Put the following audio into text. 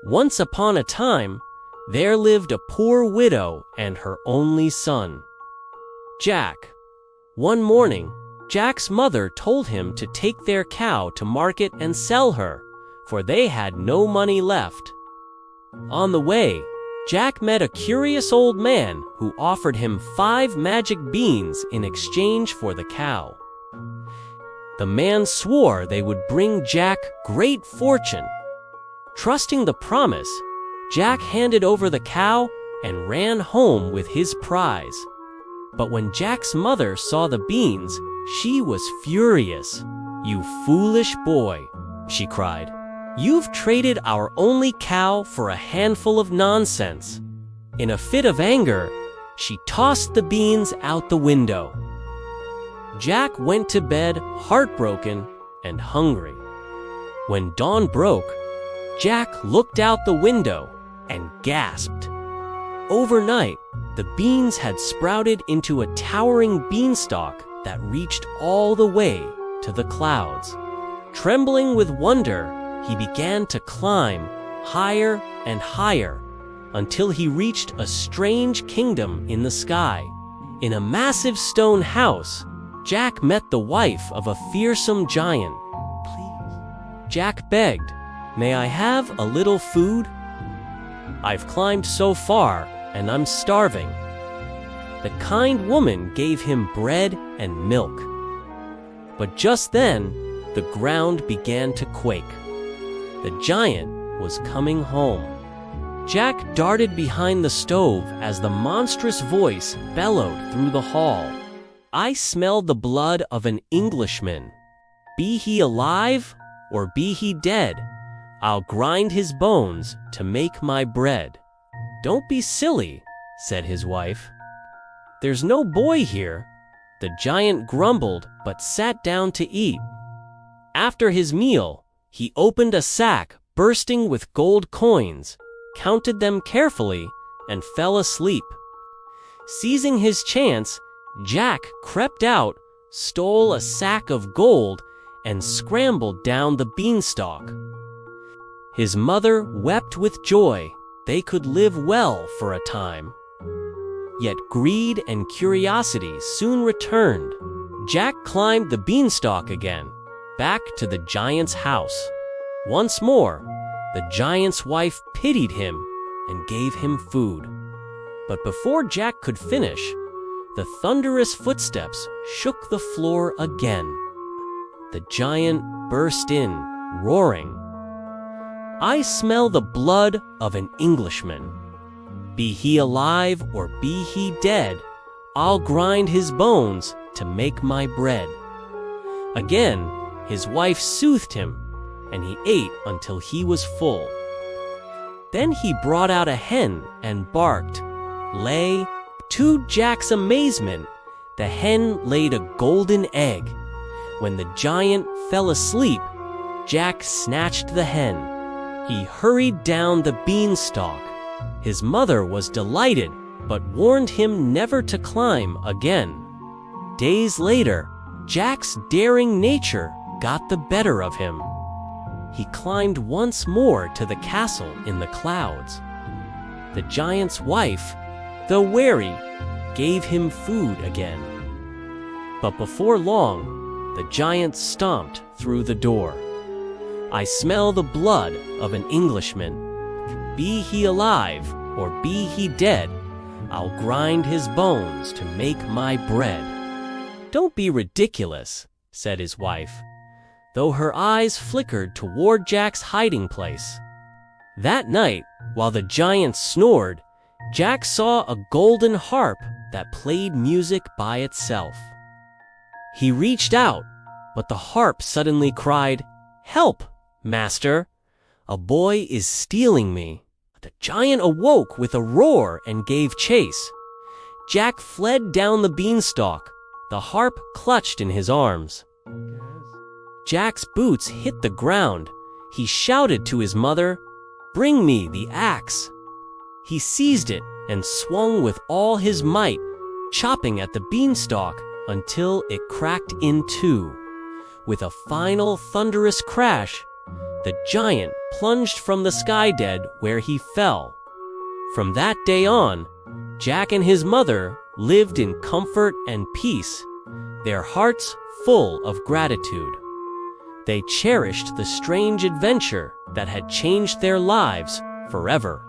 Once upon a time, there lived a poor widow and her only son, Jack. One morning, Jack's mother told him to take their cow to market and sell her, for they had no money left. On the way, Jack met a curious old man who offered him 5 magic beans in exchange for the cow. The man swore they would bring Jack great fortune. Trusting the promise, Jack handed over the cow and ran home with his prize. But when Jack's mother saw the beans, she was furious. "You foolish boy," she cried. "You've traded our only cow for a handful of nonsense." In a fit of anger, she tossed the beans out the window. Jack went to bed heartbroken and hungry. When dawn broke, Jack looked out the window and gasped. Overnight, the beans had sprouted into a towering beanstalk that reached all the way to the clouds. Trembling with wonder, he began to climb higher and higher until he reached a strange kingdom in the sky. In a massive stone house, Jack met the wife of a fearsome giant. "Please," Jack begged, "may I have a little food? I've climbed so far and I'm starving." The kind woman gave him bread and milk. But just then, the ground began to quake. The giant was coming home. Jack darted behind the stove as the monstrous voice bellowed through the hall. "I smell the blood of an Englishman. Be he alive or be he dead, I'll grind his bones to make my bread." "Don't be silly," said his wife. "There's no boy here." The giant grumbled but sat down to eat. After his meal, he opened a sack bursting with gold coins, counted them carefully, and fell asleep. Seizing his chance, Jack crept out, stole a sack of gold, and scrambled down the beanstalk. His mother wept with joy. They could live well for a time. Yet greed and curiosity soon returned. Jack climbed the beanstalk again, back to the giant's house. Once more, the giant's wife pitied him and gave him food. But before Jack could finish, the thunderous footsteps shook the floor again. The giant burst in, roaring, "I smell the blood of an Englishman. Be he alive or be he dead, I'll grind his bones to make my bread." Again, his wife soothed him, and he ate until he was full. Then he brought out a hen and barked. To Jack's amazement, the hen laid a golden egg. When the giant fell asleep, Jack snatched the hen. He hurried down the beanstalk. His mother was delighted, but warned him never to climb again. Days later, Jack's daring nature got the better of him. He climbed once more to the castle in the clouds. The giant's wife, though wary, gave him food again. But before long, the giant stomped through the door. "I smell the blood of an Englishman. Be he alive or be he dead, I'll grind his bones to make my bread." "Don't be ridiculous," said his wife, though her eyes flickered toward Jack's hiding place. That night, while the giant snored, Jack saw a golden harp that played music by itself. He reached out, but the harp suddenly cried, "Help, master! A boy is stealing me." The giant awoke with a roar and gave chase. Jack fled down the beanstalk, the harp clutched in his arms. Jack's boots hit the ground. He shouted to his mother, "Bring me the axe." He seized it and swung with all his might, chopping at the beanstalk until it cracked in two. With a final thunderous crash, the giant plunged from the sky dead where he fell. From that day on, Jack and his mother lived in comfort and peace, their hearts full of gratitude. They cherished the strange adventure that had changed their lives forever.